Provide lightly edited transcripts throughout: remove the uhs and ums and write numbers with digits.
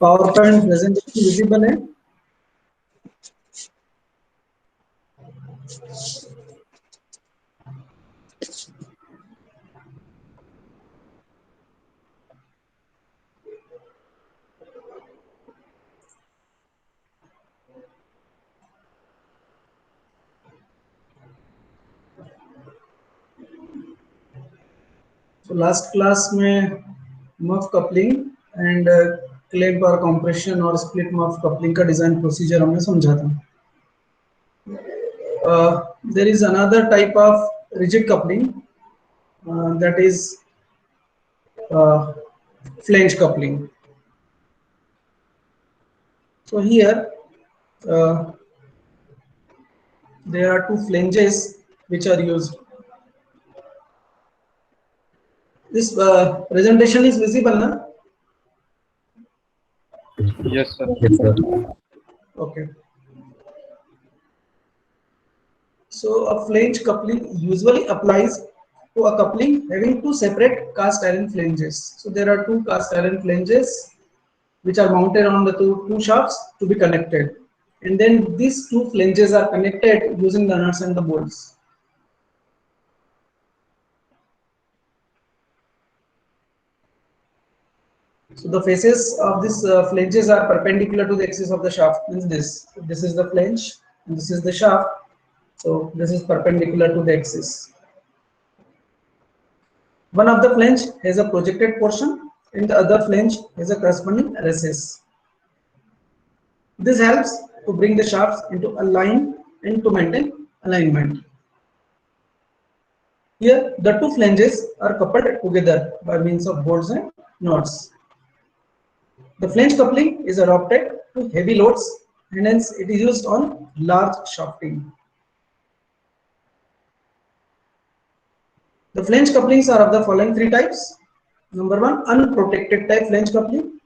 Power point presentation visible है? तो last class में मफ कपलिंग एंड क्लैंप और कंप्रेशन और स्प्लिट मफ कपलिंग का डिजाइन प्रोसीजर हमने समझा था. There is another type of rigid coupling, that is uh, flange coupling. So here uh, there are two flanges which are used. This presentation is visible, na? Yes, sir. Yes, sir. Okay. So a flange coupling usually applies to a coupling having two separate cast iron flanges. So there are two cast iron flanges which are mounted on the two shafts to be connected, and then these two flanges are connected using the nuts and the bolts. So the faces of these flanges are perpendicular to the axis of the shaft. Means this is the flange and this is the shaft. So this is perpendicular to the axis. One of the flange has a projected portion and the other flange has a corresponding recess. This helps to bring the shafts into a line and to maintain alignment. Here the two flanges are coupled together by means of bolts and nuts. The flange coupling is adopted to heavy loads and hence it is used on large shafting. The flange couplings are of the following three types. Number one, unprotected type flange coupling.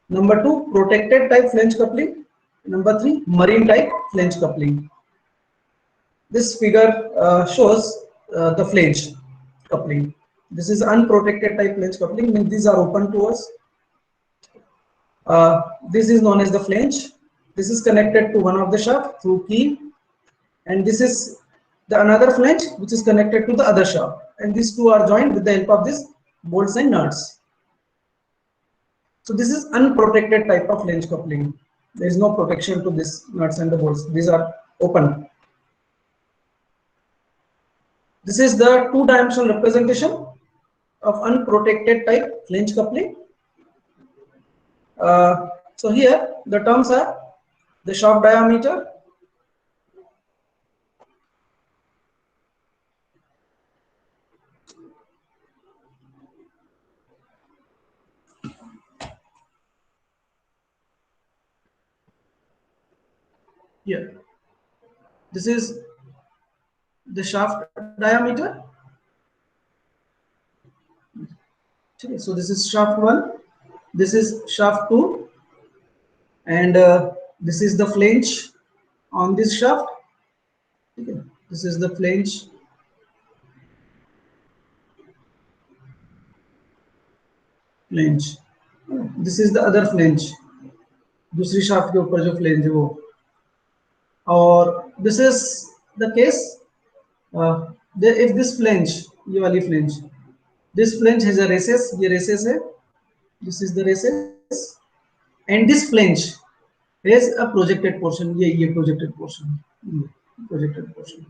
Number two, protected type flange coupling. Number three, marine type flange coupling. This figure shows the flange coupling. This is unprotected type flange coupling, means these are open to us. This is known as the flange. This is connected to one of the shaft through key, and this is the another flange which is connected to the other shaft, and these two are joined with the help of this bolts and nuts. So this is unprotected type of flange coupling. There is no protection to this nuts and the bolts. These are open. This is the two-dimensional representation of unprotected type flange coupling. So here the terms are the shaft diameter, here this is the shaft diameter. Okay, so this is shaft 1, this is shaft 2, and this is the flange on this shaft. Okay, this is the flange. This is the other flange, दूसरी shaft के ऊपर जो flange है वो. और this is the case if this flange, ये वाली flange, this flange has a recess, ये recess है, this is the recess, and this flange has a projected portion, ये projected portion, projected portion.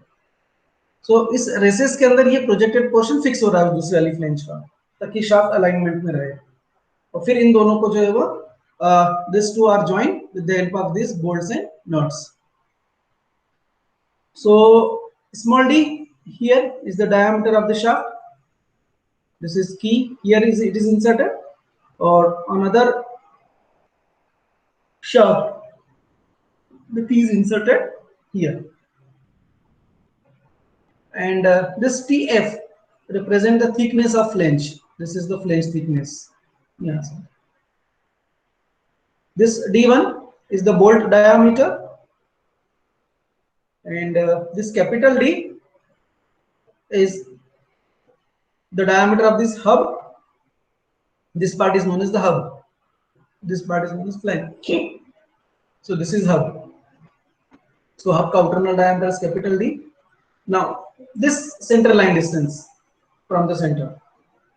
So इस recess के अंदर ये projected portion fix हो रहा है दूसरी वाली flange का, ताकि shaft alignment में रहे. और फिर इन दोनों को जो है वो these two are joined with the help of these bolts and nuts. So small d here is the diameter of the shaft. This is key. Here is it is inserted, or another shaft. The key is inserted here, and this TF represent the thickness of flange. This is the flange thickness. Yes. This D1 is the bolt diameter, and this capital D is the diameter of this hub. This part is known as the hub. this part is known as flange. So this is hub. So hub का outer diameter is capital D. Now this center line distance from the center,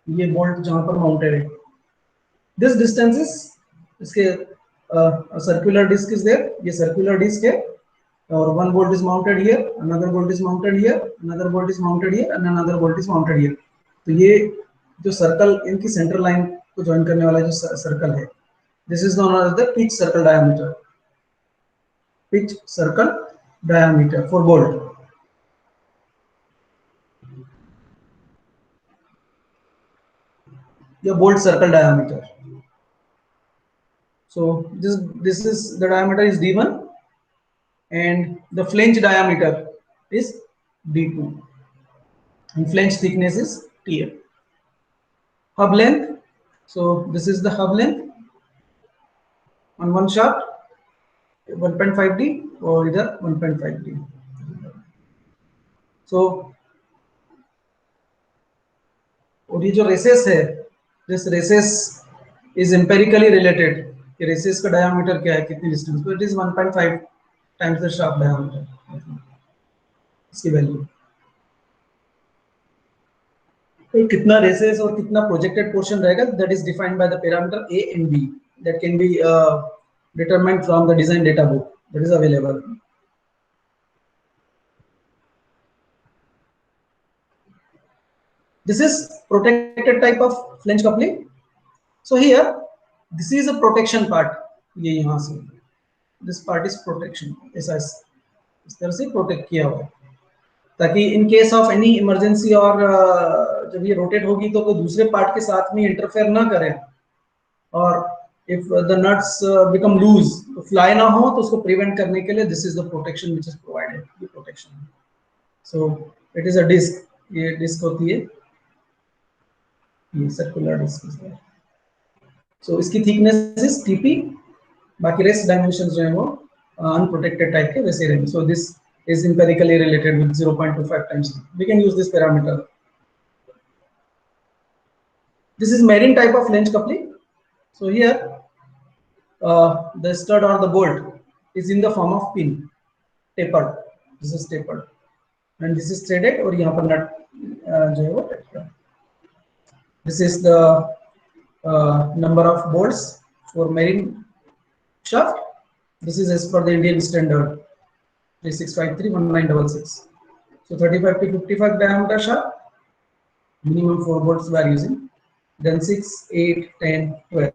ये bolt जहाँ पर mounted है, this distance is इसके circular disc is there, ये circular disc है, और one bolt is mounted here, another bolt is mounted here, another bolt is mounted here, and another bolt is mounted here. तो ये जो circle इनकी centre line को join करने वाला जो सर्कल है, this is known as the pitch circle diameter. Pitch circle diameter for bolt. The bolt circle diameter. So this is the diameter is D1 and the flange diameter is D2 and flange thickness is TL. Hub length. So this is the hub length on one shaft 1.5D और इधर 1.5D. So और ये जो recess है, this recess is empirically related कि recess का diameter क्या है, कितनी डिस्टेंस, तो it is 1.5 times the shaft diameter, इसकी वैल्यू. तो कितना रेसेस और कितना प्रोजेक्टेड पोर्शन रहेगा, that is defined by the parameter A and B, that can be determined from the design data book that is available. This is protected type of flange coupling. So here this is a protection part, ये यहाँ से this part is protection, ऐसा इस तरह से protect किया हुआ है ताकि in case of any emergency और जब ये रोटेट होगी तो कोई दूसरे पार्ट के साथ में इंटरफेयर ना करे, और if the nuts become loose तो फ्लाई ना हो, तो उसको प्रिवेंट करने के लिए this is the protection which is provided, ये protection. So it is a disc, ये डिस्क होती है, ये circular disc is there. So इसकी थिकनेस इज टीपी, बाकी रेस्ट डायमेंशंस जो है वो अनप्रोटेक्टेड टाइप के वैसे रहेंगे. सो दिस is empirically related with 0.25 times. We can use this parameter. This is marine type of flange coupling. So here the stud or the bolt is in the form of pin, tapered. This is tapered and this is threaded और यहाँ पर nut जो है वो. This is the number of bolts for marine shaft. This is as per the Indian standard 36531966. So 35 to 55 diameter shaft, minimum 4 bolts we are using, then 6, 8, 10, 12.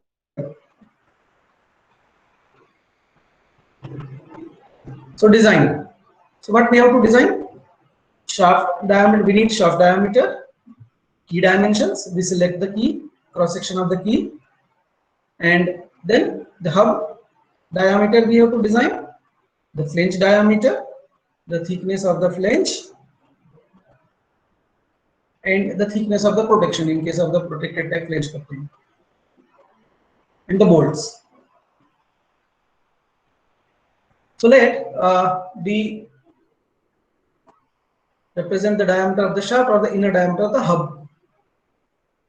So design. So what we have to design? Shaft diameter, we need shaft diameter, key dimensions, we select the key, cross section of the key, and then the hub diameter we have to design, the flange diameter, the thickness of the flange, and the thickness of the protection in case of the protected type flange coupling, and the bolts. So let D represent the diameter of the shaft or the inner diameter of the hub.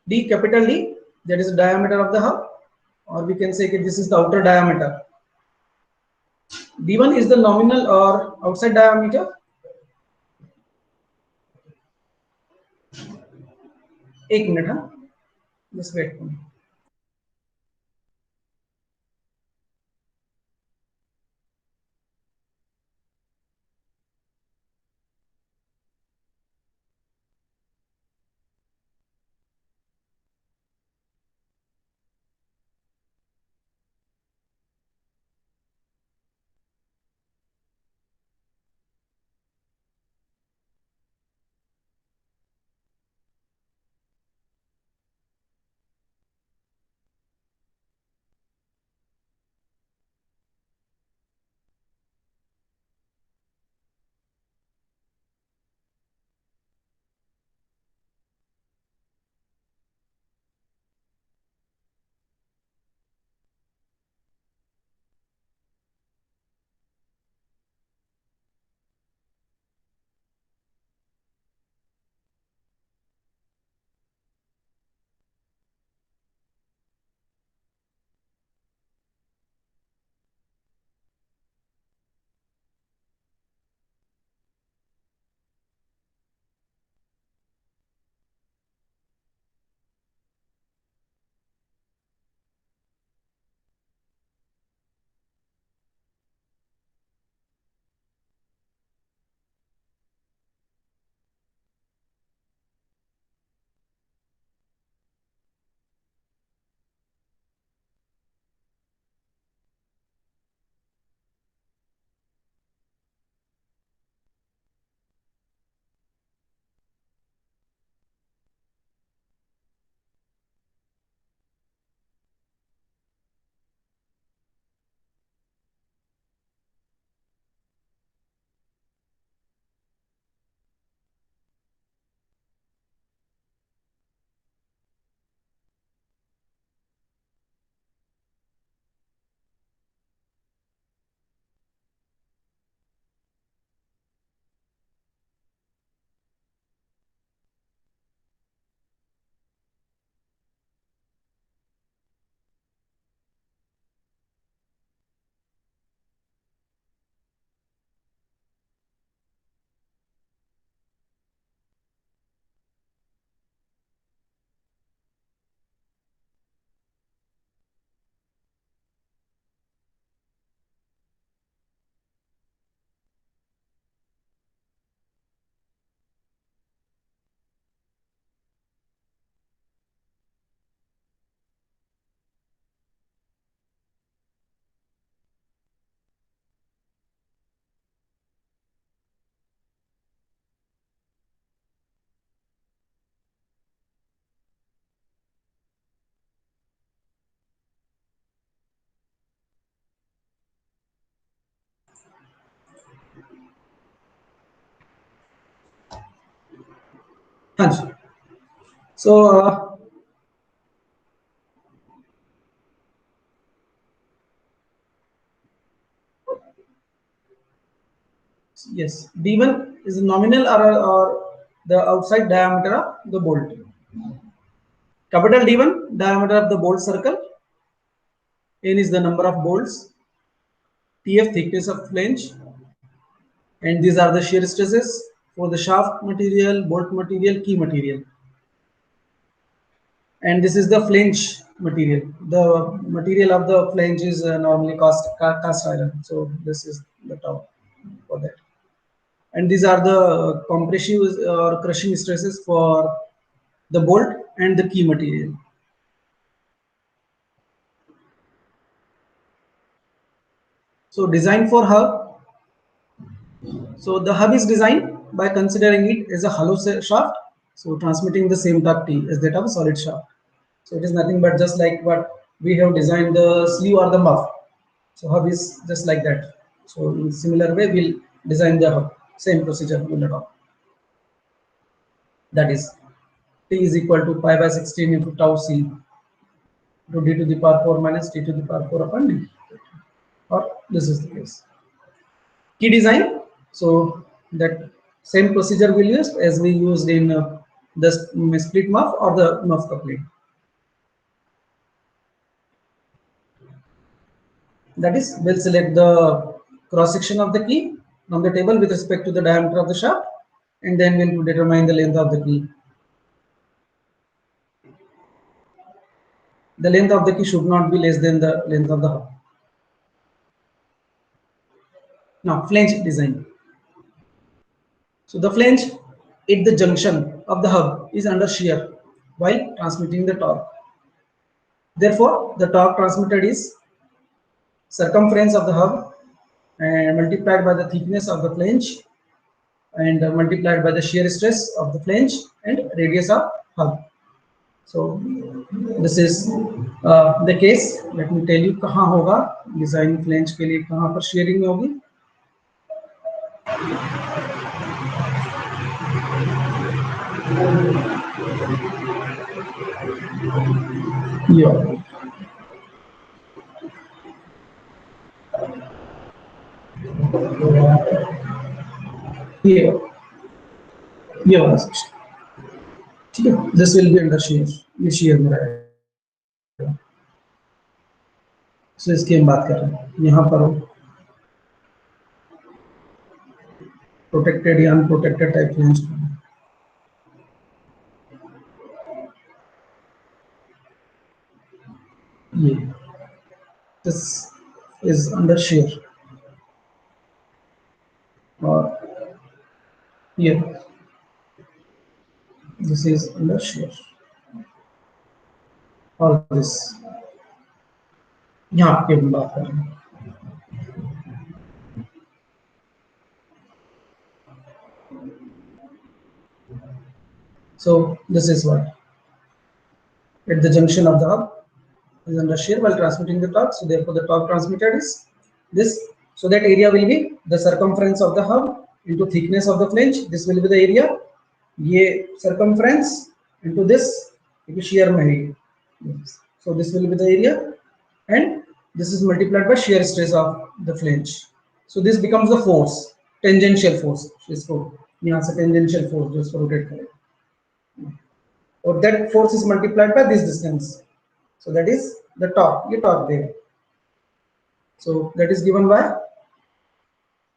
D, capital D, that is the diameter of the hub, or we can say that this is the outer diameter. D1 is the nominal or outside diameter. एक minute, हाँ, just wait for me. हाँ जी. So yes, D1 is nominal or the outside diameter of the bolt. Capital D1 diameter of the bolt circle. N is the number of bolts. TF thickness of flange, and these are the shear stresses for the shaft material, bolt material, key material. And this is the flange material. The material of the flange is normally cast iron. So this is the top for that. And these are the compressive or crushing stresses for the bolt and the key material. So design for hub. So the hub is designed by considering it as a hollow shaft, so transmitting the same torque T as that of a solid shaft. So it is nothing but just like what we have designed the sleeve or the muff. So hub is just like that. So in similar way, we'll design the hub. Same procedure will adopt. That is T is equal to pi by 16 into tau C to d to the power 4 minus t to the power 4 upon d. Or this is the case. Key design. So that same procedure we'll use as we used in the split muff or the muff coupling. That is, we'll select the cross section of the key from the table with respect to the diameter of the shaft, and then we'll determine the length of the key. The length of the key should not be less than the length of the hub. Now, flange design. So the flange at the junction of the hub is under shear while transmitting the torque. Therefore, the torque transmitted is circumference of the hub and multiplied by the thickness of the flange and multiplied by the shear stress of the flange and radius of hub. So this is the case. Let me tell you कहाँ होगा design flange के लिए कहाँ पर sharing होगी. Yeah. ये ये वाला सेक्शन ठीक है. This will be under share. ये शेयर में रहेगा. सो इसकी हम बात कर रहे हैं यहाँ पर प्रोटेक्टेड या अनप्रोटेक्टेड टाइप फ्लेंज. ये दिस इज अंडर शेयर और ये this is under shear. All this यहाँ पे हम बात कर रहे हैं. So this is what at the junction of the hub is under shear while transmitting the torque. So therefore the torque transmitted is this. So that area will be the circumference of the hub into thickness of the flange. This will be the area. ये circumference into this shear में है. So this will be the area, and this is multiplied by shear stress of the flange. So this becomes the force, tangential force. इसको यहाँ से tangential force जो इसको rotate करेगा. Or that force is multiplied by this distance. So that is the torque. ये torque there. So that is given by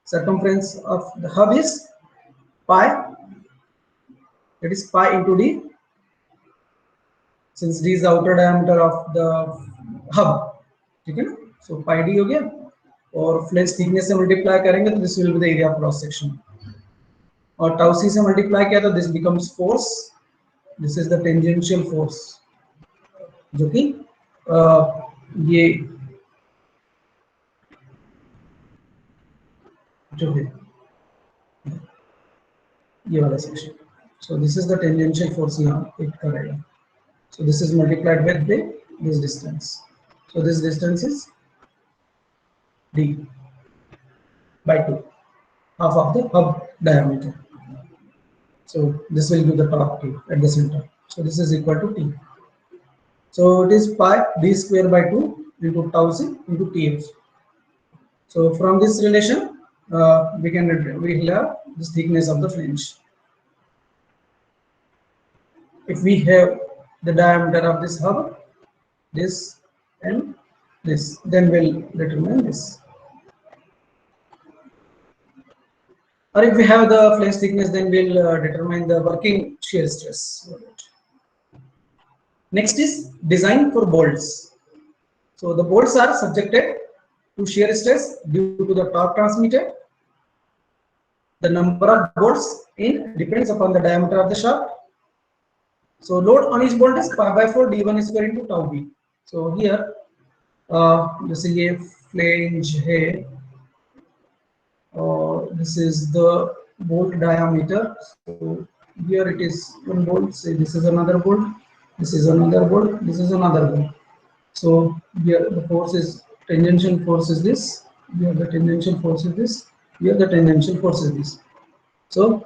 circumference of the hub is pi. That is pi into d. Since d is the outer diameter of the hub, ठीक है ना? So pi d हो गया और flange thickness से multiply करेंगे तो this will be the area of cross section. और टाउ सी से मल्टीप्लाई किया तो this becomes force. This is the tangential force जो कि ये जो है ये वाला section. So this is the tangential force यहाँ एक्ट करेगा. So this is multiplied with this distance. So this distance is d by 2, half of the hub diameter. So this will be the torque T at the center. So this is equal to T. So it is pi d square by 2 into tau c into Tf. So from this relation, we have this thickness of the flange. If we have the diameter of this hub, this and this, then we'll determine this. Or if we have the flange thickness, then we'll determine the working shear stress. Next is design for bolts. So the bolts are subjected to shear stress due to the torque transmitted. The number of bolts in depends upon the diameter of the shaft. So load on each bolt is pi by 4 d1 square into tau b. So here, जैसे ये flange है, this is the bolt diameter. So here it is one bolt. Say this is another bolt. This is another bolt. This is another bolt. So here the force is tangential force is this. Here the tangential force is this. Here the tangential force is this. So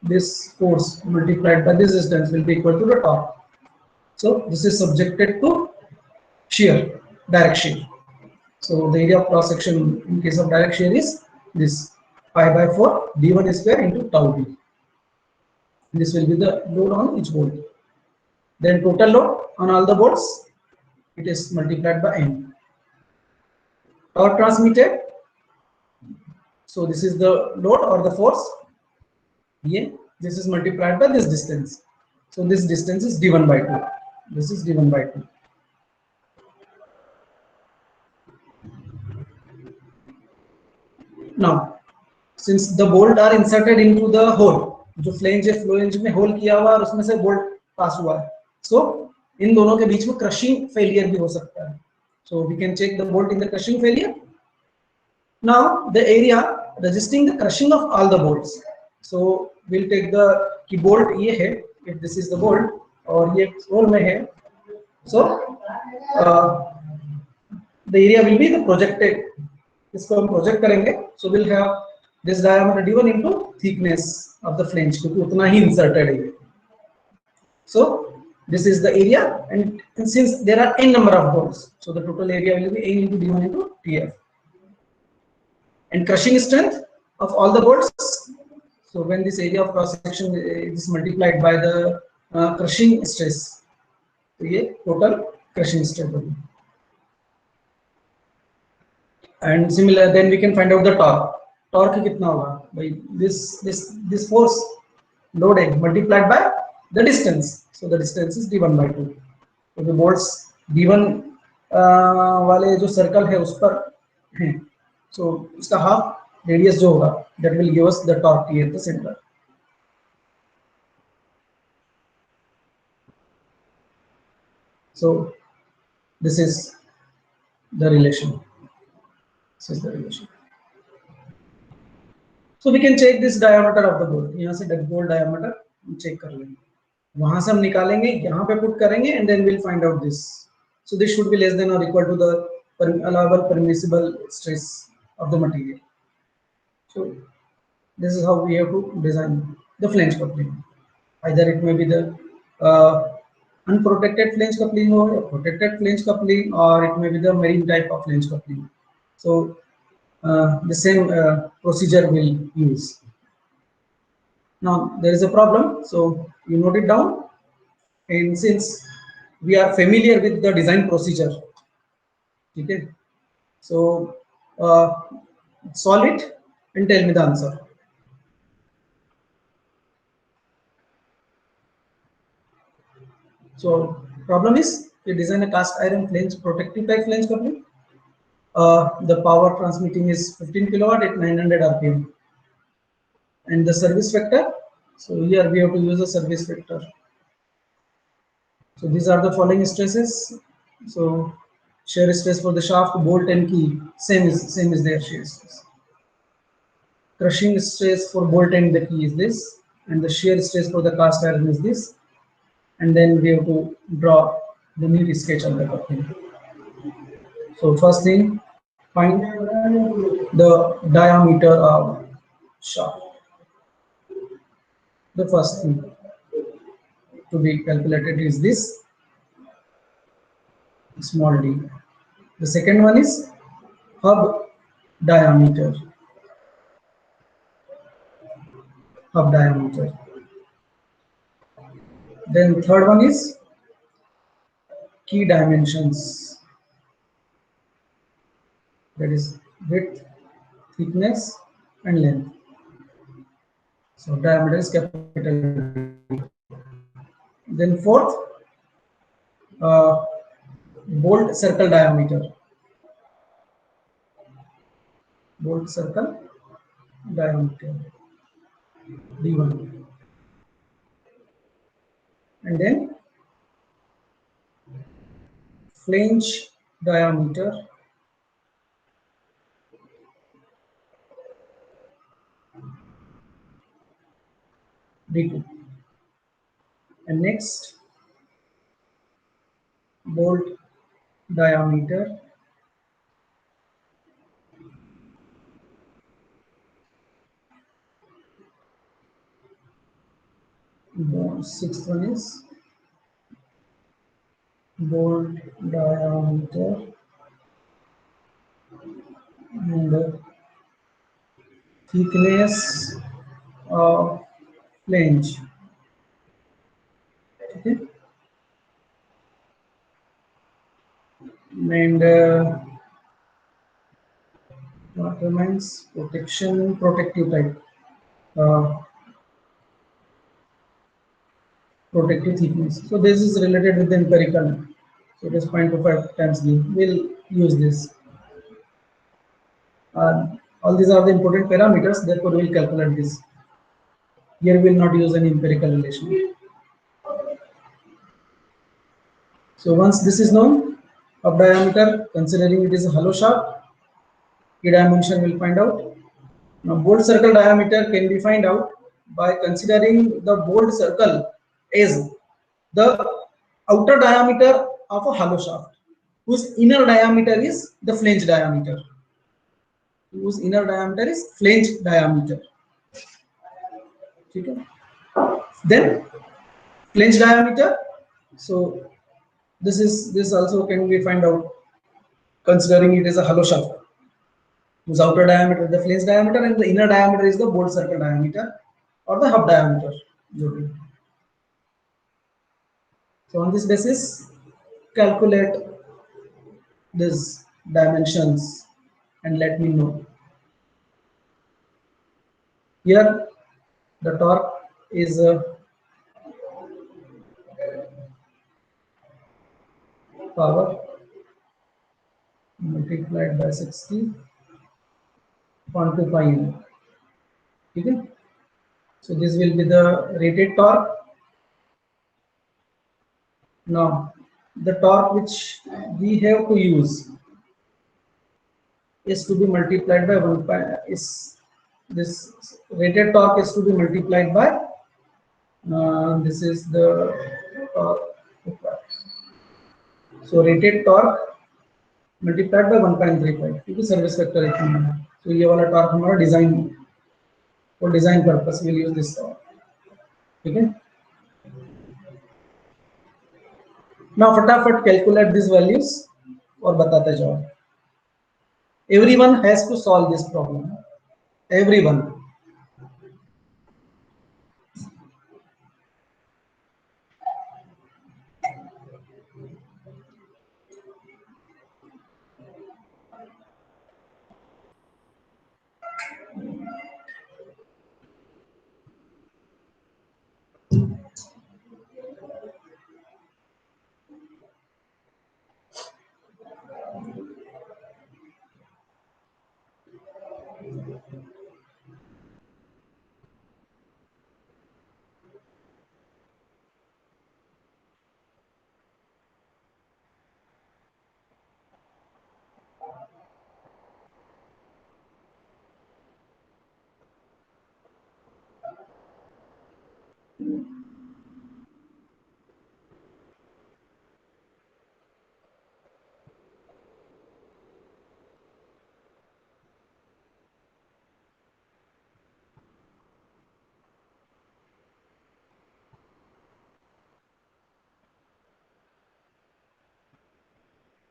this force multiplied by this distance will be equal to the torque. So this is subjected to shear, direct shear. So the area of cross section in case of direct shear is this pi by 4 d1 square into tau b. This will be the load on each bolt. Then total load on all the bolts, it is multiplied by n. Torque transmitted. So this is the load or the force. Yeah, this is multiplied by this distance. So this distance is d1 by 2. This is d1 by 2. Now, since the bolt are inserted into the hole, जो flange है, flange में hole किया हुआ और उसमें से bolt pass हुआ है, so इन दोनों के बीच में crushing failure भी हो सकता है. So we can check the bolt in the crushing failure. Now the area resisting the crushing of all the bolts. So we'll take the कि bolt ये है, if this is the bolt और ये hole में है, so the area will be the projected. इसको हम project करेंगे, so we'll have this diameter d1 into thickness of the flange, क्योंकि उतना ही inserted है. So this is the area, and since there are n number of bolts, so the total area will be n into d1 into tf. And crushing strength of all the bolts, so when this area of cross section is multiplied by the crushing stress, तो ये total crushing strength होगी. And similar, then we can find out the torque. Torque कितना होगा? By this force loading multiplied by the distance. So the distance is d1 by 2. So the bolts d1 वाले जो circle है उस पर हैं. So इसका half radius जो होगा, that will give us the torque T at the center. So this is the relation. This is the relation. So we can check this diameter of the bolt. यहाँ से bolt diameter हम check कर लेंगे. वहाँ से हम निकालेंगे, यहाँ पे put करेंगे, and then we'll find out this. So this should be less than or equal to the allowable permissible stress of the material. So this is how we have to design the flange coupling. Either it may be the unprotected flange coupling or protected flange coupling, or it may be the marine type of flange coupling. So the same procedure will use. Now there is a problem, so you note it down, and since we are familiar with the design procedure, okay, so solve it and tell me the answer. So problem is, you design a cast iron flange protective type flange coupling. The power transmitting is 15 kilowatt at 900 rpm, and the service vector, so here we have to use a service vector. So these are the following stresses. So shear stress for the shaft, bolt and key, same is their shear stress. Crushing stress for bolt and the key is this, and the shear stress for the cast iron is this, and then we have to draw the neat sketch of the coupling. So first thing, find the diameter of shaft. The first thing to be calculated is this small d. The second one is hub diameter. Hub diameter. Then third one is key dimensions. That is width, thickness, and length. So diameter is capital D. Then fourth, uh, bolt circle diameter. Bolt circle diameter D1. And then flange diameter D2. And next, bolt diameter sixth one is bolt diameter and thickness of flange. Okay. And what remains? Protection, protective type, uh, protective thickness. So this is related with the empirical. So it is 0.25 times D. We'll use this. All these are the important parameters, therefore we'll calculate this. Here we will not use any empirical relation. So once this is known, of diameter, considering it is a hollow shaft, key dimension will find out. Now bolt circle diameter can be find out by considering the bolt circle as the outer diameter of a hollow shaft, whose inner diameter is the flange diameter. Whose inner diameter is flange diameter. Okay. Then flange diameter. So this also can be find out considering it is a hollow shaft, whose outer diameter is the flange diameter and the inner diameter is the bolt circle diameter or the hub diameter. So on this basis, calculate these dimensions and let me know. Here the torque is power multiplied by 60 upon 2 pi n. Okay? So this will be the rated torque. Now the torque which we have to use is to be multiplied by 1 pi, is this rated torque is to be multiplied by this is the torque. So rated torque multiplied by 1.35 क्योंकि service factor इतना है. तो ये वाला torque हमारा design for design purpose will use this torque. ठीक है. Now फटाफट कैलकुलेट दिस वैल्यूज और बताते जाओ. Everyone has to solve this problem. Everyone.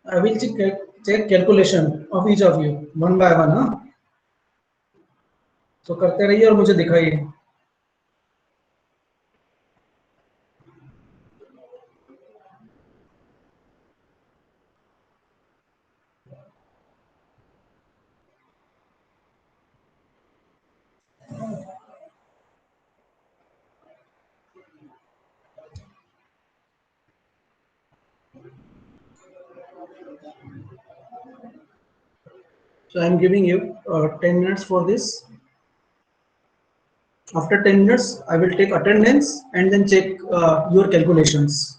I will check calculation of each of you one by one, हाँ. So करते रहिए और मुझे दिखाइए. So I am giving you 10 minutes for this. After 10 minutes, I will take attendance and then check your calculations.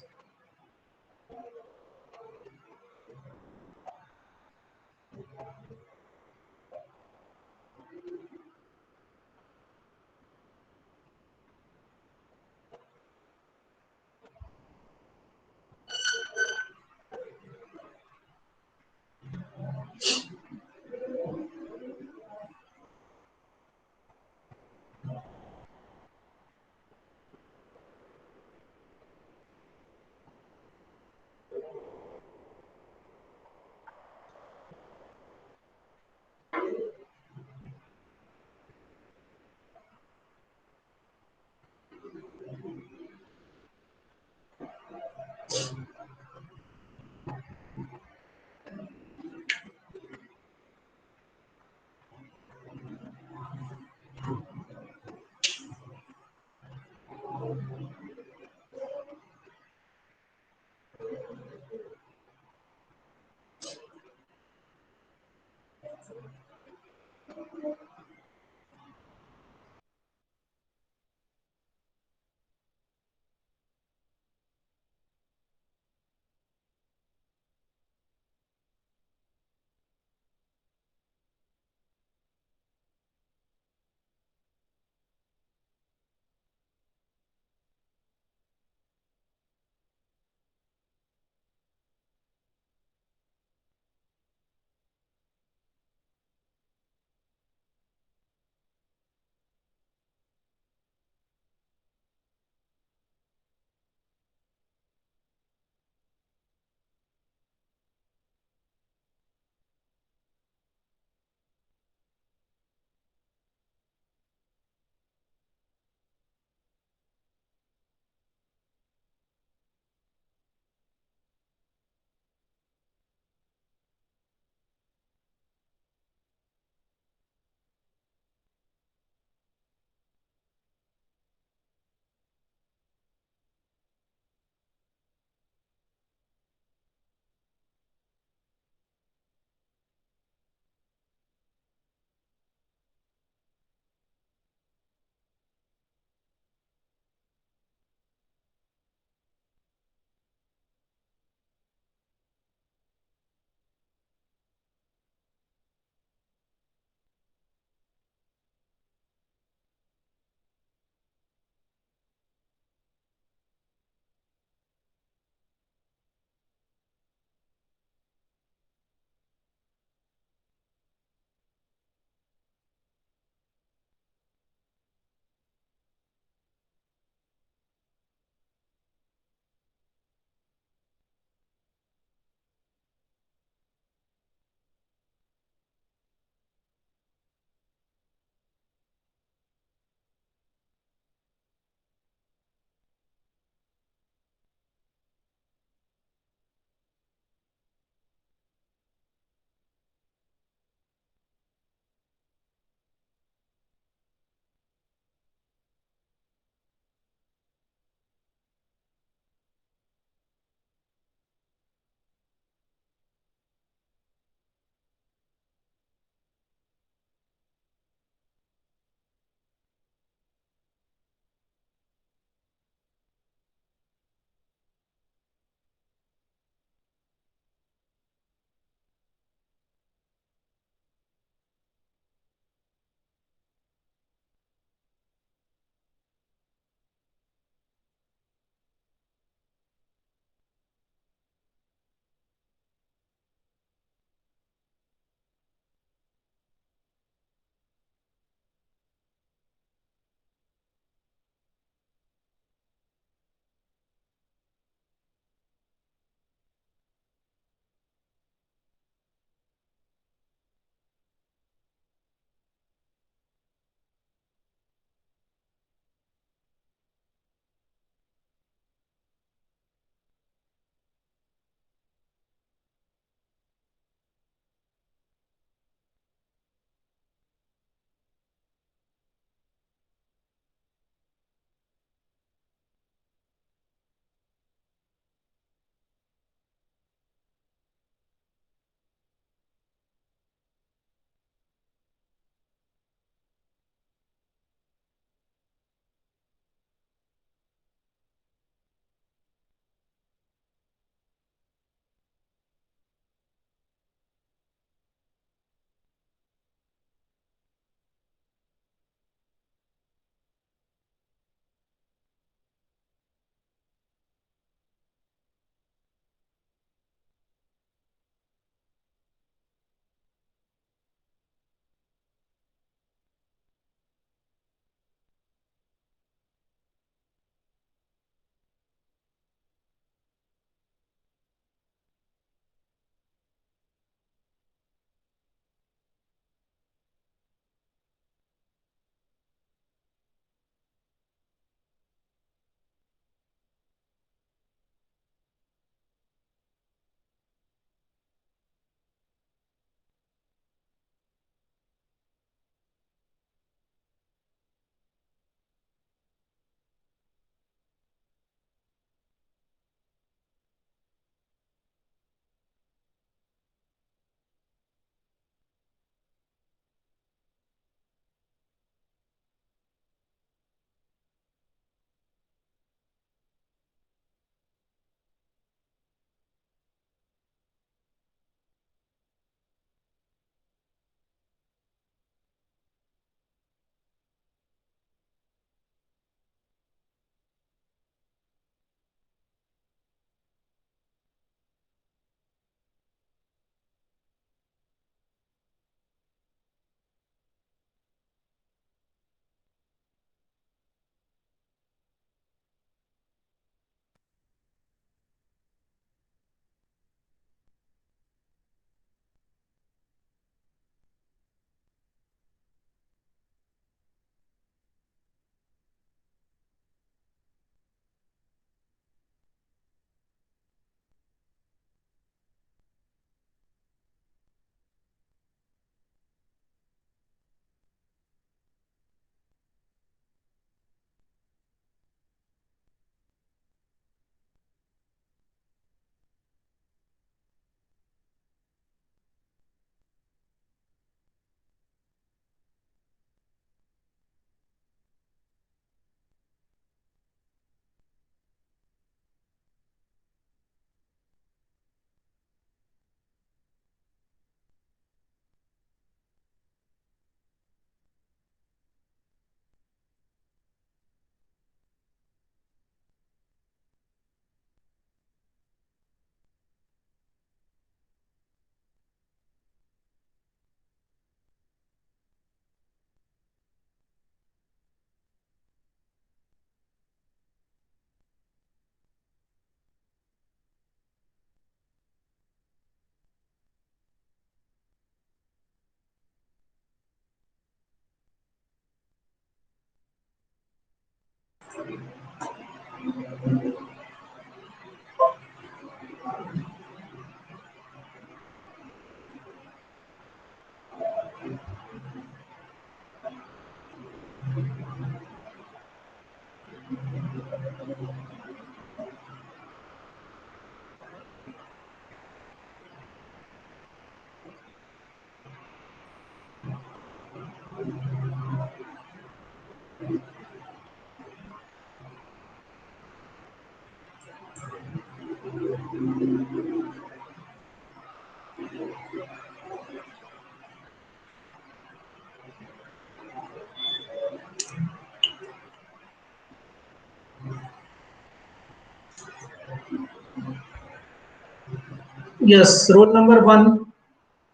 Yes, roll number 1.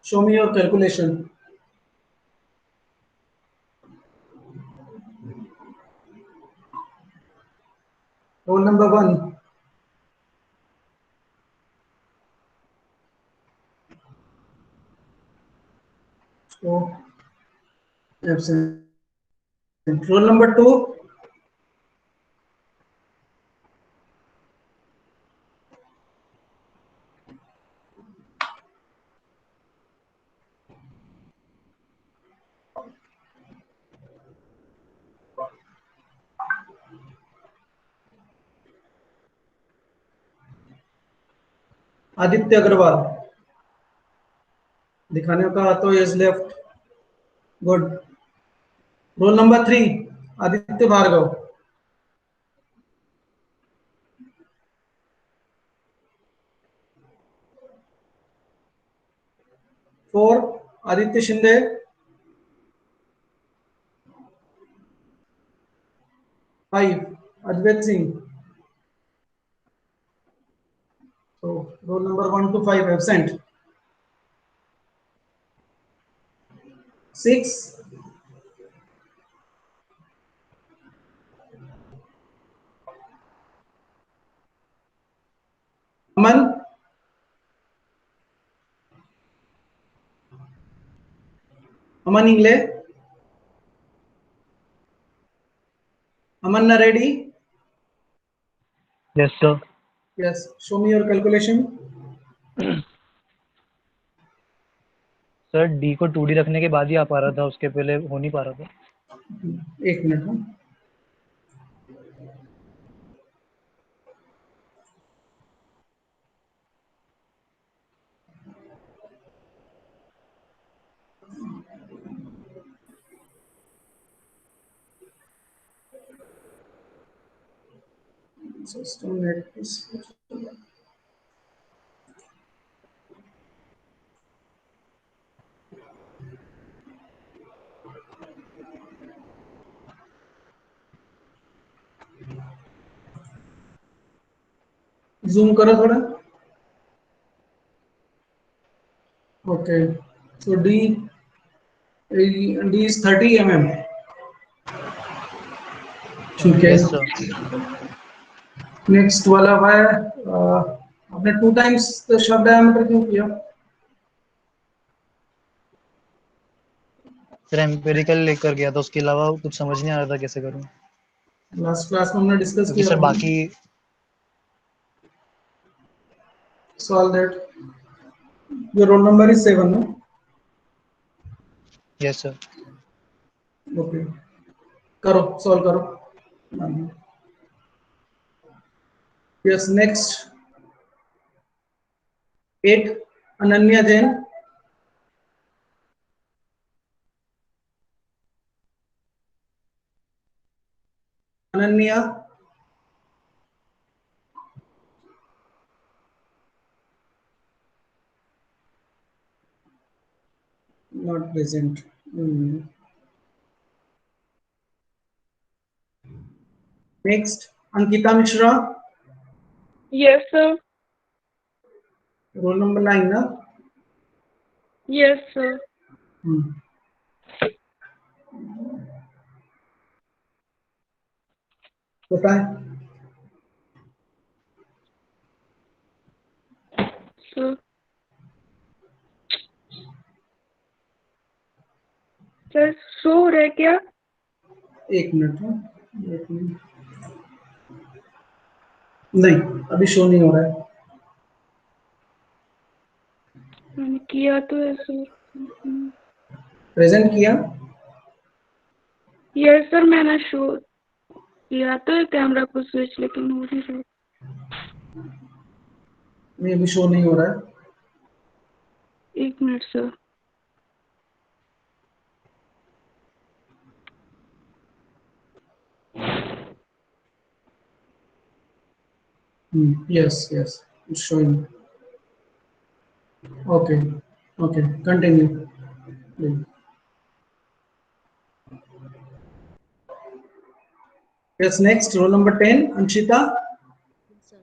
Show me your calculation. Roll number 1. So, absent. Roll number 2. Aditya Agarwal. दिखाने का तो is left. Good. Roll number 3. Aditya Bhargava. 4. Aditya Shinde. 5. Advait Singh. So roll number 1 to 5 absent. 6. Aman. Aman Ingle. Aman ready? Yes, sir. Yes. Show me your calculation. Sir D को 2D रखने के बाद ही आ पा रहा था, उसके पहले हो नहीं पा रहा था. 1 minute. System net is zoom करो थोड़ा. Okay. So D is 30 mm. ठीक है. Yes, sir. नेक्स्ट वाला है. आपने 2 times the shaft diameter क्यों किया? सर एम्पिरिकल लेकर गया था, उसके अलावा कुछ समझ नहीं आ रहा था कैसे करूं. लास्ट क्लास में हमने डिस्कस क्योंकि किया सर था. बाकी. Solve that. Your roll number is 7, no? Yes, sir. Okay. करो, solve करो. Yes, next. 8. Ananya Jain. Ananya. Not present. Next, Ankita Mishra. Yes, sir. Roll number 9, na? Yes, sir. बताएं. Sir. Sir show हो रहा है क्या? 1 minute. नहीं, अभी show नहीं हो रहा है। मैंने किया तो है सर। प्रेजेंट किया? यस सर, मैंने शो किया तो है कैमरा को स्विच, लेकिन हो नहीं रहा। नहीं, अभी शो नहीं हो रहा है। 1 minute sir. Yes, yes, it's showing. Okay, okay, continue. Hmm. Yes, next, roll number 10, Anshita. Sir.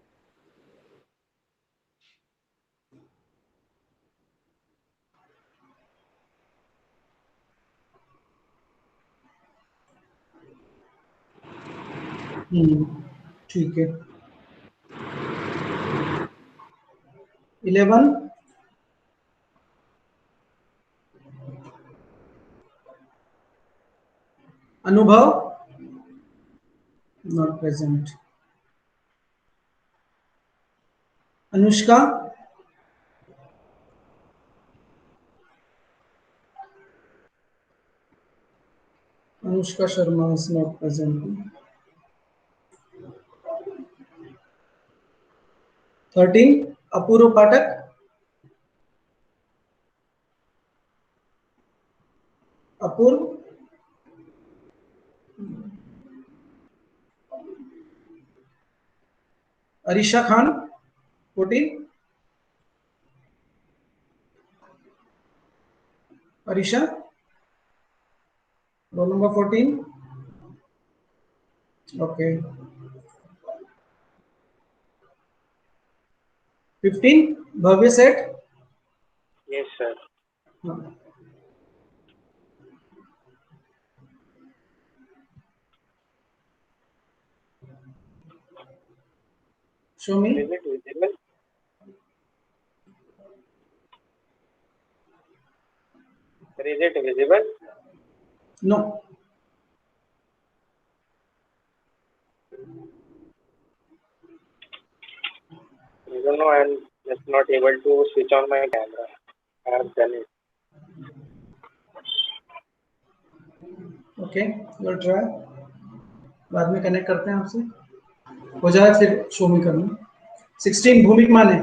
ठीक है। 11, अनुभव, not present. Anushka, Anushka Sharma is not present. 13, Apoorva Pathak, Apoorva, Arisha Khan, 14, Arisha, roll number 14. Okay. 15, भव्य सेठ। Yes, sir. Show me. Is it visible? Sir, is it visible? No. I don't know. I'm just not able to switch on my camera. I have done it. Okay, you'll try. बाद में connect करते हैं आपसे, हो जाए फिर show में करना। 16, भूमिक माने,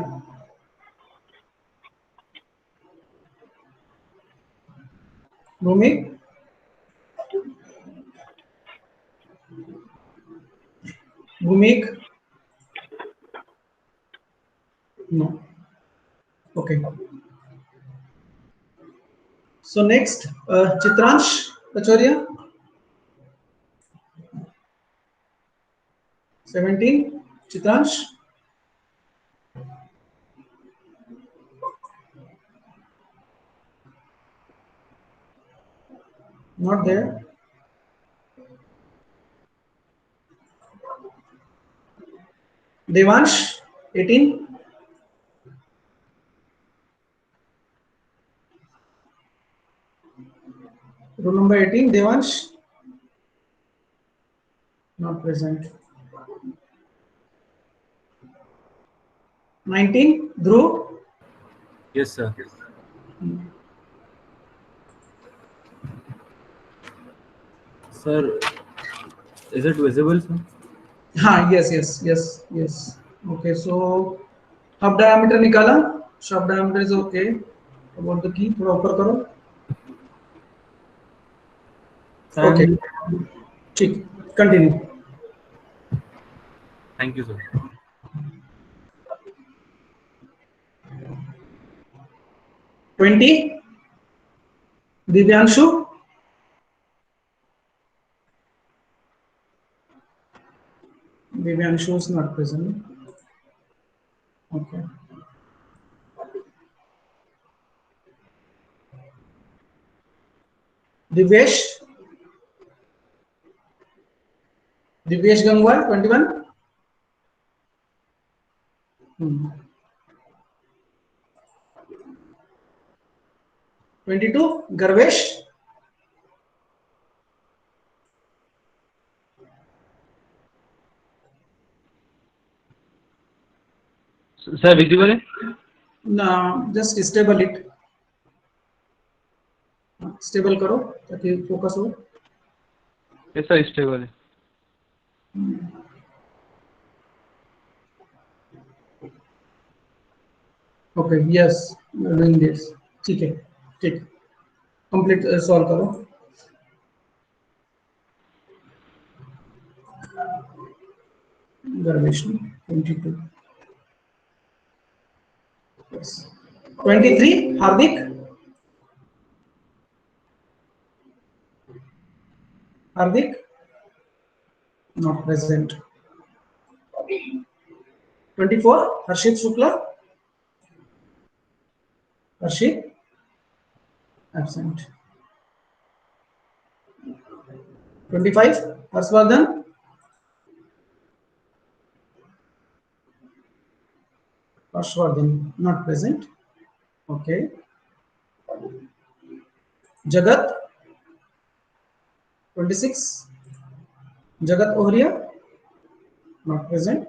Bhumik, Bhumik, no. Okay, so next Chitransh Kachauriya, 17, Chitransh, not there. Devansh, 18, roll number 18, Devansh, not present. 19, Dhruv, Yes, sir. Sir, is it visible, sir? हाँ, yes, yes, yes, yes. Okay, so अब डायमीटर निकाला, शॉप डायमीटर इज ओके। बोल दो की थोड़ा ऊपर करो। ओके, ठीक, continue. Thank you, sir. 20, Divyanshu, Divyanshu is not present. Okay. Divyesh, Divyesh Gangwar, 21. 22, Garvesh, sir visible है? जस्ट स्टेबल इट, स्टेबल करो ताकि फोकस हो। यस सर, स्टेबल है। ओके यस डूइंग दिस, ठीक है, ठीक, कंप्लीट सॉल्व करो। derivation 22, yes 23 Hardik, Hardik not present। 24 Harshit Shukla, Harshit absent। 25 Harshvardhan, Harshvardhan not present, okay। जगत 26 जगत ओहरिया not present।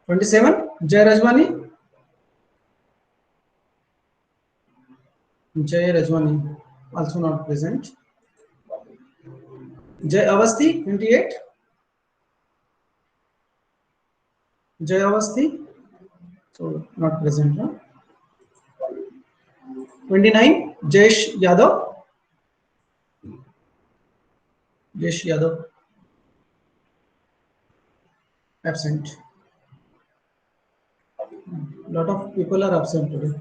27 जय रजवानी, जय रजवानी also not present। जय अवस्थी 28 जय Awasthi so not present, huh? 29 Jayesh Yadav, Jayesh Yadav absent। lot of people are absent today।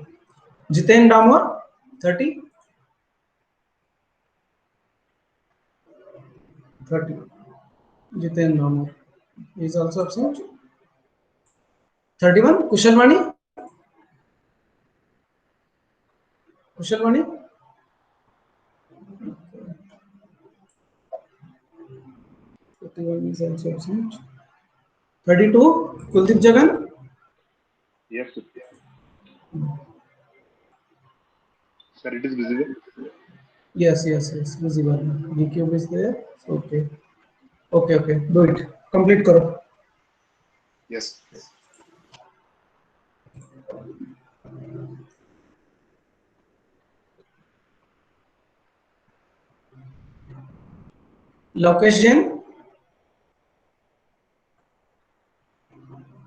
Jiten Damor 30 Jiten Damor is also absent। 31 कुशलवाणी, कुशलवाणी 31 is also absent। 32 Kuldeep Jagan, Yes, sir. Sir, it is visible. yes visible, the cube is there, okay okay do it, complete करो। Yes. Lokesh Jain,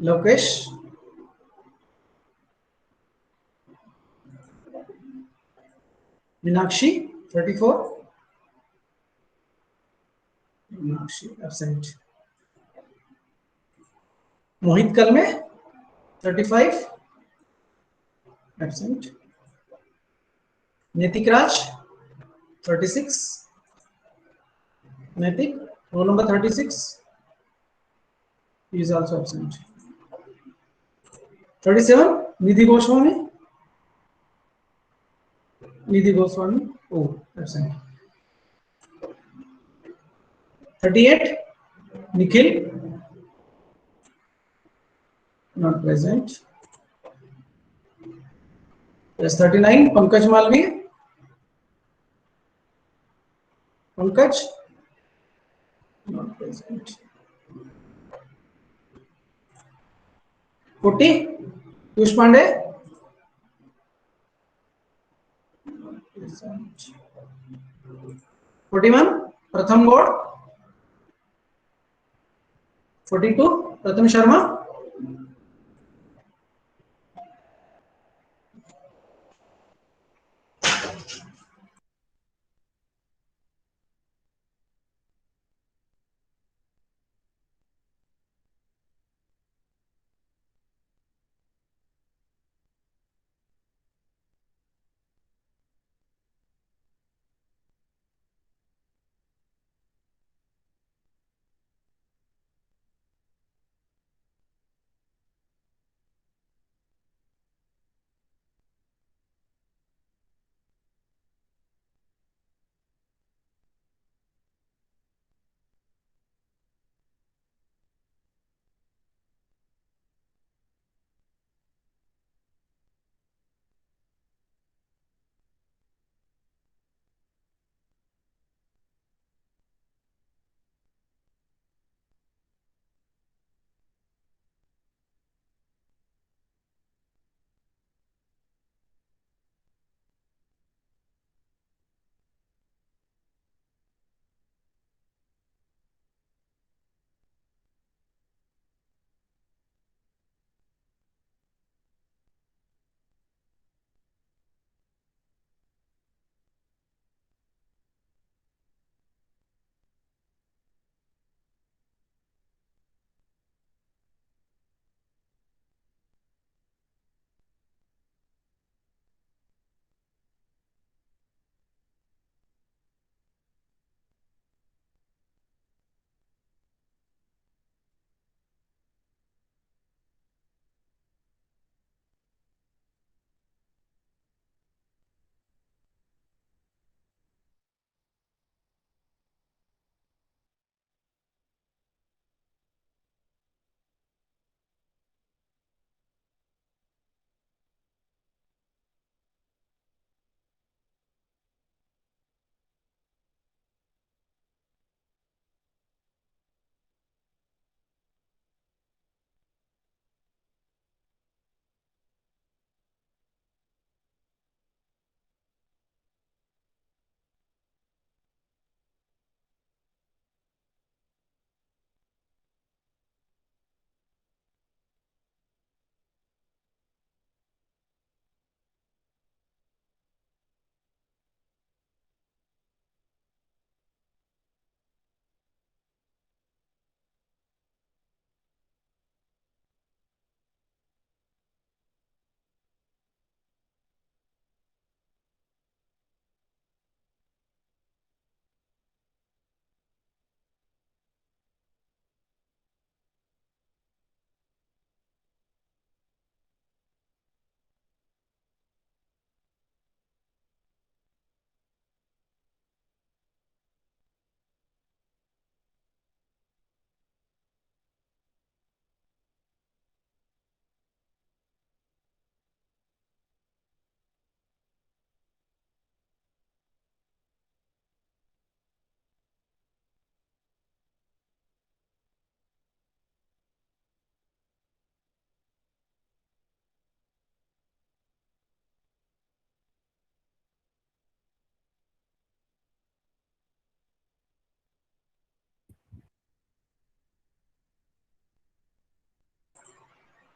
Lokesh Meenakshi 34 Meenakshi absent। मोहित कलमे 35 absent। नैतिक राज 36 नैतिक roll number 36 he is also absent। 37 Nidhi Goswami, Nidhi Goswami oh absent। 38 Nikhil not present। yes 39 Pankaj Malviya, Pankaj not present। 40 Piyush Pandey present। 41 प्रथम गौड़, 42 प्रथम शर्मा,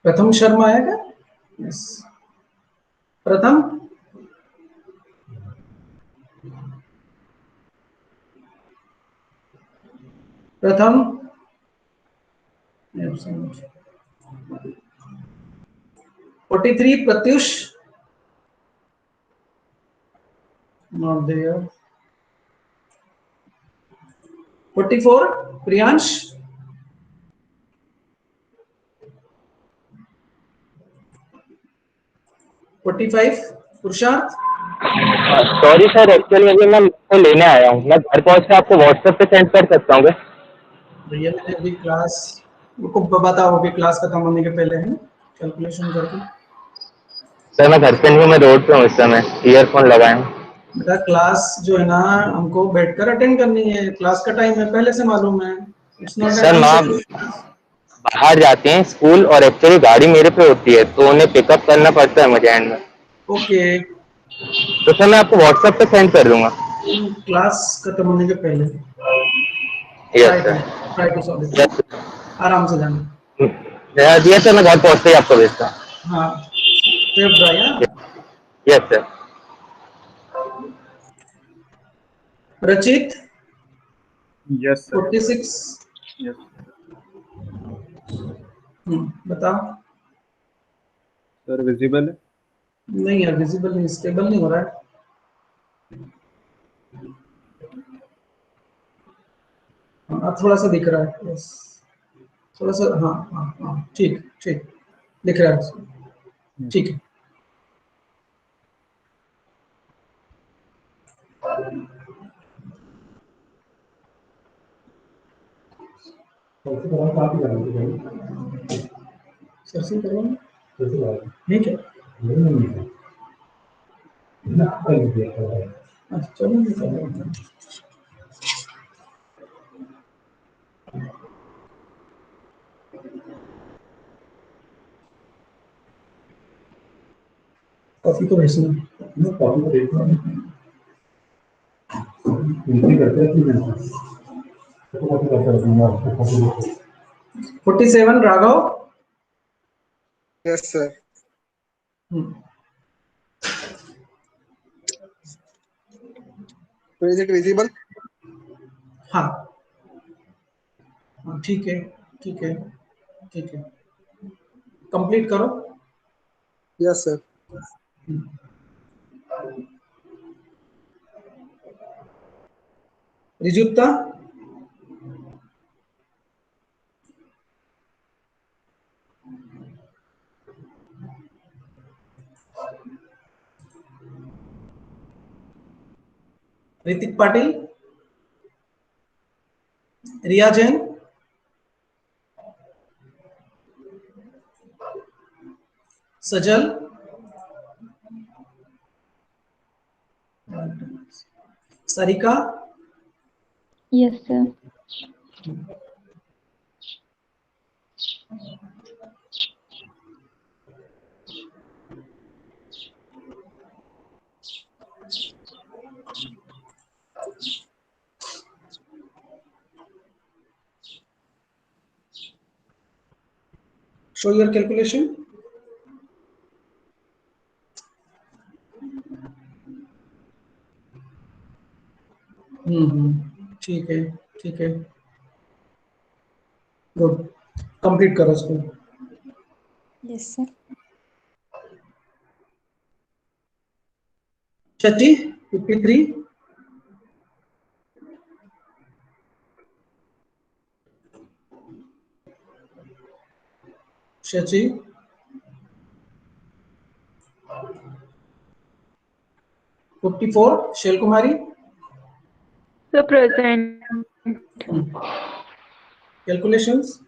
प्रथम शर्मा है क्या? Yes, प्रथम। प्रथम 43 प्रत्युष, not there. 44 प्रियांश, 45 पुरुषार्थ। सॉरी सर, एक्चुअली अभी मैं इसको लेने आया हूँ, मैं घर पहुँच के आपको व्हाट्सएप पे सेंड कर सकता हूँ क्या? भैया मैंने अभी क्लास को बताओ कि क्लास खत्म होने के पहले है कैलकुलेशन करके। सर मैं घर पे नहीं हूँ, मैं रोड पे हूँ इस समय, ईयरफोन लगाया हूँ। बेटा क्लास जो है ना हमको बैठकर अटेंड करनी है, क्लास का टाइम है पहले से मालूम है। इट्स नॉट सर माँ बाहर जाते हैं स्कूल और एक्चुअली गाड़ी मेरे पे होती है तो उन्हें पिकअप करना पड़ता है मुझे एंड में। ओके। तो सर मैं आपको व्हाट्सएप पे सेंड कर दूंगा। क्लास खत्म होने के पहले yes sir. Try to solve it. Yes आराम से जाना। यस सर, मैं घर पहुँचते ही आपको भेजता हूँ। हाँ, सेफ ड्राइव। Yes sir. रचित यस सर। 46। यस बताओ। सर, विजिबल है। नहीं यार, विजिबल नहीं, स्टेबल नहीं हो रहा है। हाँ, थोड़ा सा दिख रहा है। यस, थोड़ा सा। हाँ हाँ हाँ, ठीक ठीक दिख रहा है। ठीक है। सरसिंग करो नहीं क्या? अच्छा चलो। कॉफी तो भेजना। कॉफी तो भेजना। 47 Raghav. Yes, sir. So is it visible? हाँ हाँ, ठीक है ठीक है ठीक है, कंप्लीट करो। Yes, sir. रिजुक्ता। Hrithik Patil. Riya Jain. Sajal. Sarika. Yes, sir. show your calculation। ठीक है ठीक है, गुड, कंप्लीट करो इसको। Yes, sir. शची 53। शची 54। शैल कुमारी। So present. कैलकुलेशंस।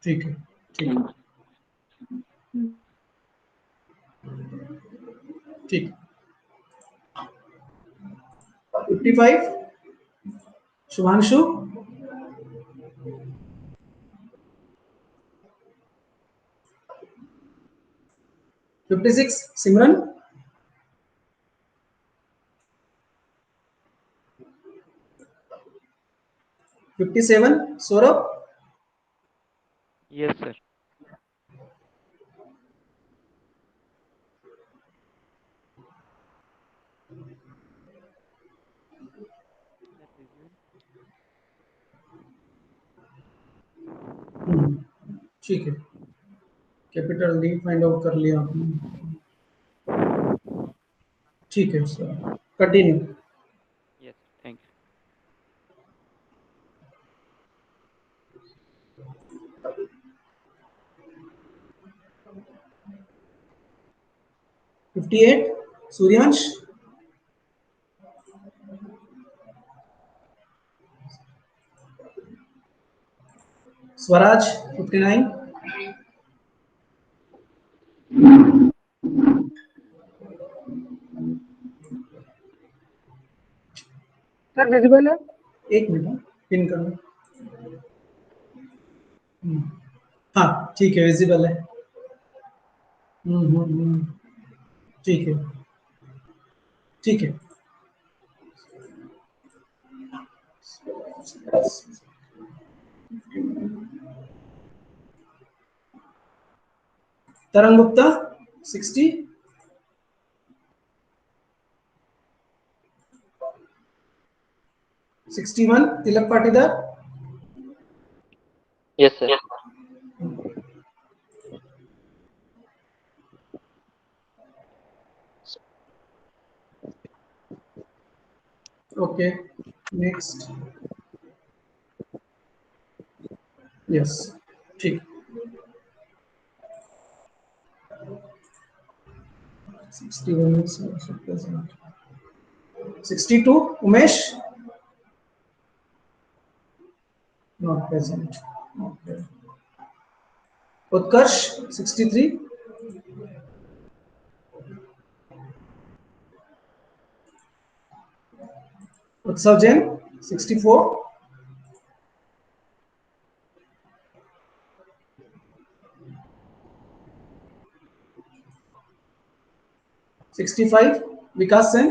ठीक है ठीक है ठीक। 55 शुभांशु। 56 सिमरन, 57 सौरभ, Yes, sir. ठीक है, कैपिटल डी फाइंड आउट कर लिया आपने। ठीक है sir, continue. Yes, thank you. Fifty eight Suryansh, Swaraj 59, sir visible है? एक मिनट पिन करना। हाँ ठीक है, विजिबल है। ठीक है, ठीक है। Tarang Gupta 60, one Tilak Patidar, yes sir. Okay next. Yes ठीक। 61 is also present. 62 Umesh not present. Okay. उत्कर्ष 63, उत्सव जैन 64, विकास सेन,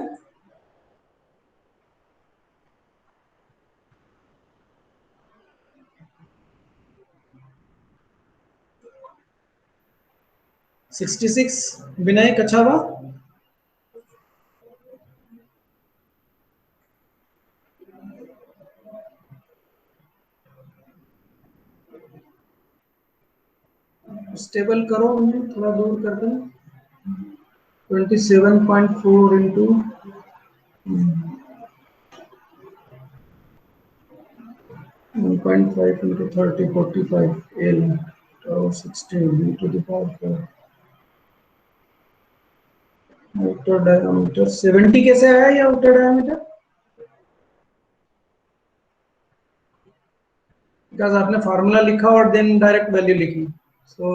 66 विनय कछावा, 27 करो उन्हें थोड़ा दूर कर दो। 27.4 into 1.5 into 30 45 L or 16 into the power 4। Outer diameter 70 कैसे आया ये आउटर डायमीटर? बिकॉज आपने फार्मूला लिखा और देन डायरेक्ट वैल्यू लिखी, सो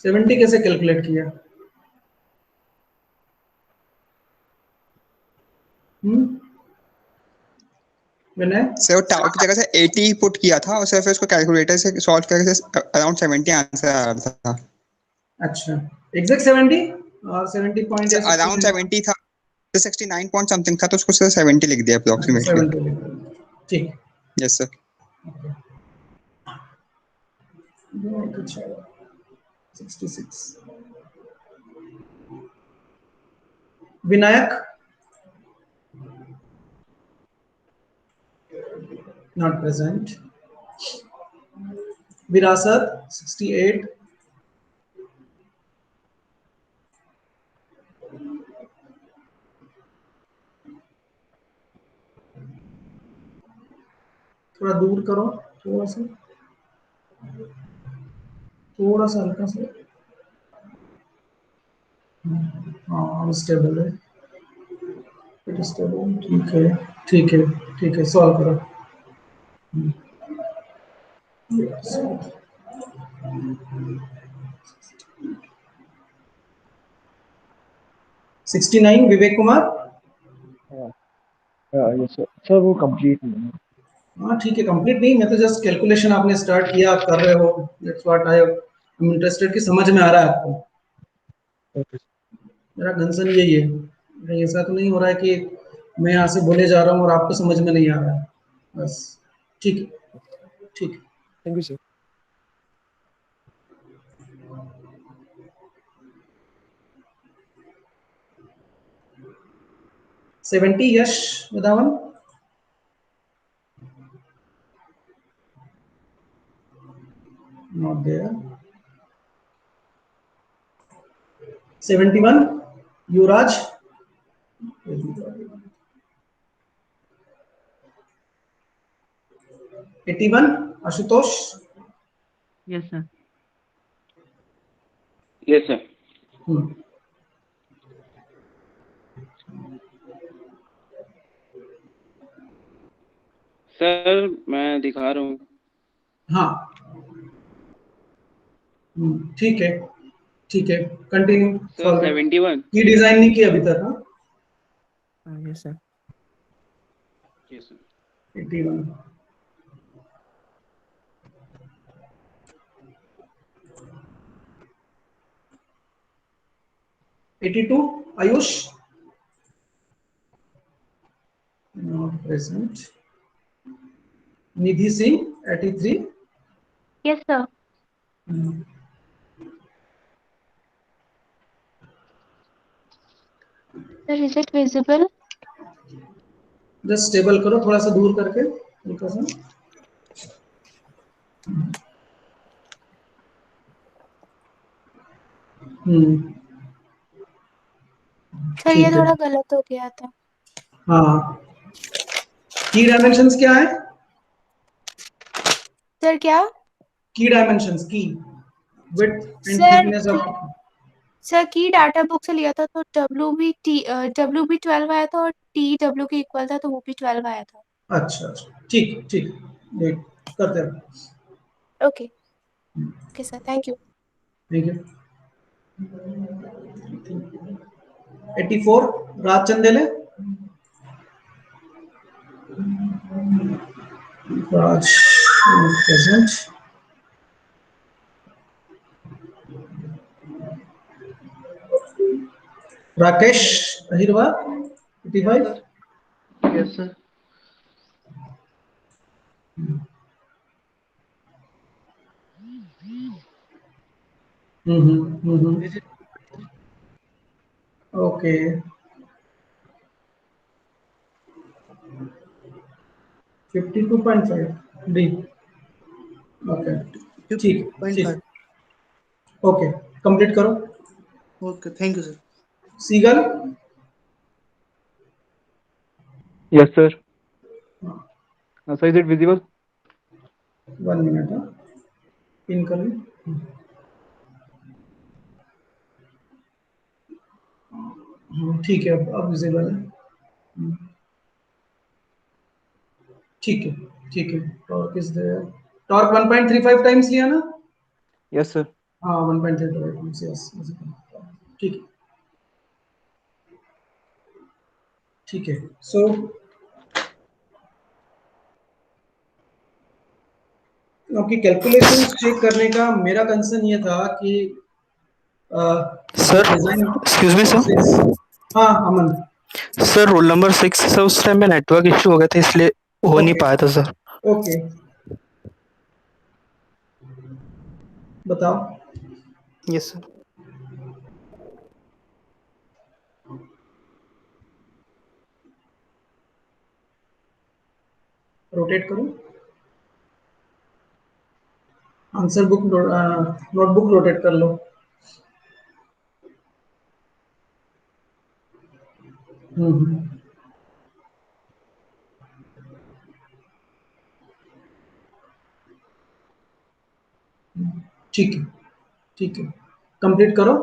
70 कैसे कैलकुलेट किया? मैंने सर टाउ की जगह से 80 पुट किया था और सिर्फ उसको कैलकुलेटर से सॉल्व करके अराउंड 70 आंसर आ रहा था। अच्छा एग्जैक्ट 70 और 70 पॉइंट या अराउंड 70 था, तो 69 पॉइंट समथिंग था, तो उसको सिर्फ 70 लिख दिया अप्रोक्सीमेटली। 70 ठीक। Yes sir. 66 Vinayak not present, विरासत 68, थोड़ा दूर करो, थोड़ा सा हल्का सा। हाँ स्टेबल है, स्टेबल। ठीक है ठीक है ठीक है, सॉल्व करो। 69 विवेक कुमार। यस सर, वो कंप्लीट नहीं है। हाँ ठीक है, कंप्लीट नहीं, मैं तो जस्ट कैलकुलेशन आपने स्टार्ट किया, आप कर रहे हो, that's what I am interested कि समझ में आ रहा है आपको। मेरा कंसर्न यही है, कहीं ऐसा तो नहीं हो रहा है कि मैं यहाँ से बोले जा रहा हूँ और आपको समझ में नहीं आ रहा है, बस। ठीक है, ठीक है। Thank you sir. 70, Yash Wadhawan. Not there. 71, Yuvraj. 81, Ashutosh. Yes, sir. Yes, sir. Sir मैं दिखा रहा हूँ। हाँ, ठीक है, ठीक है, कंटिन्यू। सर 71। की डिजाइन नहीं की अभी तक? हाँ, yes sir. Yes sir. 81। $82, Ayush. Not present. Nidhi Singh 83। Yes, sir. Sir, is it visible? Just stable करो थोड़ा सा दूर करके, हल्का सा। सर ये थोड़ा गलत हो गया था। हाँ, की डायमेंशंस क्या है? सर क्या? की डायमेंशंस, की width and sir thickness of. Sir की डाटा बुक से लिया था तो W भी 12 आया था और T W के इक्वल था तो वो भी 12 आया था। अच्छा, ठीक ठीक, वेट करते हैं। Okay okay sir, thank you. Thank you. 84, Raj Chandele. Raj present. Rakesh Ahirwar 85। Yes sir. Okay, $52.5 D. Okay, ठीक ठीक, ओके, कंप्लीट करो। Okay, thank you sir. सीगल। Yes sir. Sir is it visible? 1 minute, pin कर ली। ठीक है, अब विजिबल है। ठीक है, ठीक है। Torque is there. Torque 1.35 times लिया ना? Yes sir. हाँ, 1.35 टाइम्स, यस। ठीक है, ठीक है। सो आपकी कैलकुलेशन चेक करने का मेरा कंसर्न ये था कि sir design. Excuse me sir. हाँ अमन। सर रोल नंबर 6 सर, उस टाइम में नेटवर्क इशू हो गया था इसलिए हो नहीं पाया था सर। ओके, बताओ। Yes sir. रोटेट करो। आंसर बुक नोटबुक रोटेट कर लो। ठीक है, ठीक है, कंप्लीट करो।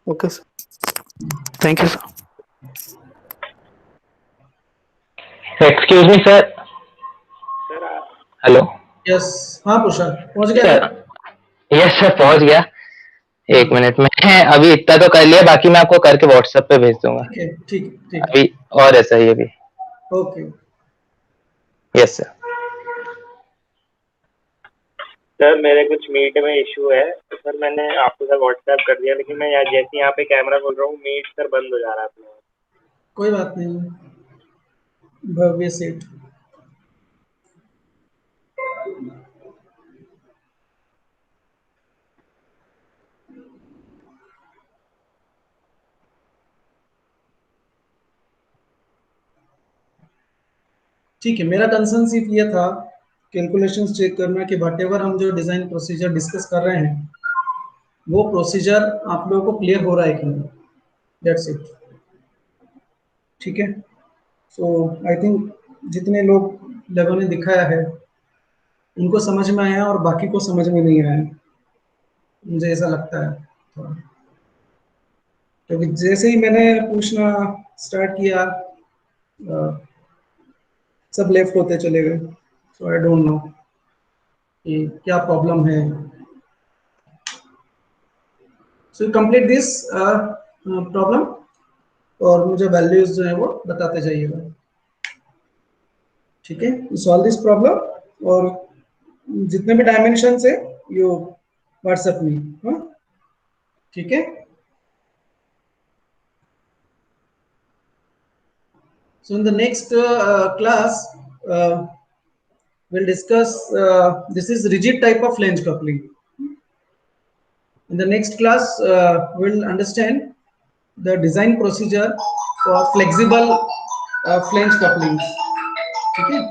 Okay sir, thank you sir. Excuse me sir. Hello. Yes, हाँ पुरुषा, पहुंच गया सर। यस सर, पहुंच गया। 1 मिनट में अभी इतना तो कर लिया, बाकी मैं आपको करके व्हाट्सएप पे भेज दूंगा। ठीक अभी और ऐसा ही अभी। ओके। Yes sir. सर मेरे कुछ मीट में इशू है तो सर मैंने आपको सर व्हाट्सएप कर दिया, लेकिन मैं जैसे यहाँ पे कैमरा खोल रहा हूँ मीट सर बंद हो जा रहा है अपने आप। कोई बात नहीं, भव्य सेठ। ठीक है, मेरा कंसर्न सिर्फ ये था कैलकुलेशंस चेक करना कि वटेवर हम जो डिजाइन प्रोसीजर डिस्कस कर रहे हैं वो प्रोसीजर आप लोगों को क्लियर हो रहा है कि नहीं, दैट्स इट। ठीक है, सो आई थिंक जितने लोगों ने दिखाया है उनको समझ में आया और बाकी को समझ में नहीं आया, मुझे ऐसा लगता है थोड़ा। क्योंकि जैसे ही मैंने पूछना स्टार्ट किया सब लेफ्ट होते चले गए, सो आई डोंट नो कि क्या प्रॉब्लम है। सो कंप्लीट दिस प्रॉब्लम और मुझे वैल्यूज जो है वो बताते जाइएगा। ठीक है, यू सॉल्व दिस प्रॉब्लम और जितने भी डायमेंशन है यू व्हाट्सएप में। हाँ, ठीक है। So in the next class, we'll discuss this is rigid type of flange coupling. In the next class, we'll understand the design procedure for flexible flange couplings. ठीक है,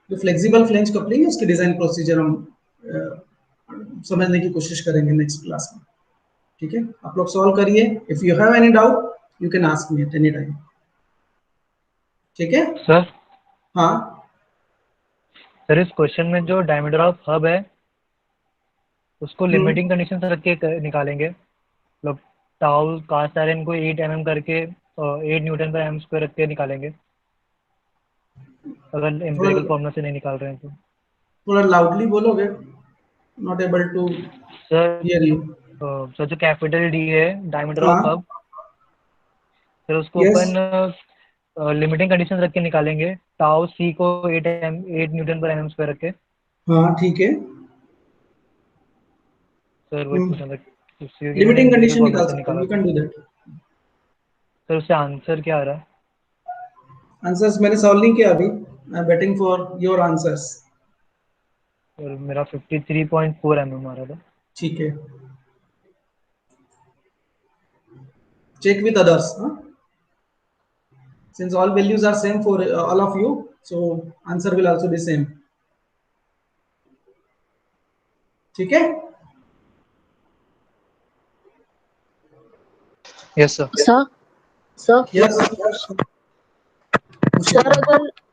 जो flexible flange coupling है उसकी design procedure हम समझने की कोशिश करेंगे नेक्स्ट क्लास में। ठीक है, आप लोग सॉल्व करिए। If you have any doubt you can ask me at any time. ठीक है सर। हाँ सर, इस क्वेश्चन में जो डायमीटर ऑफ हब है उसको लिमिटिंग कंडीशन रख के निकालेंगे, मतलब टाउ कास्ट आयरन को 8 mm करके 8 न्यूटन पर एम स्क्वायर रख के निकालेंगे, अगर एम्पिरिकल फॉर्मूला से नहीं निकाल रहे हैं तो। थोड़ा लाउडली बोलोगे, not able to sir hear you. Sir जो कैपिटल डी है डायमीटर ऑफ हब, फिर उसको अपन लिमिटिंग कंडीशन रख के निकालेंगे, टाउ सी को 8 न्यूटन पर एम स्क्वायर रख के। हाँ ठीक है सर वही क्वेश्चन था, लिमिटिंग कंडीशन निकाल सकते हैं, we can do that. Sir उससे आंसर क्या आ रहा है? आंसर्स मैंने सॉल्व नहीं किया अभी, I am waiting for your answers. Sir मेरा 53.4 mm आ रहा था। ठीक है, check with others, huh? Since all values are same for all of you, so answer will also be same. ठीक है? Yes sir. Sir Yes. Sir अगर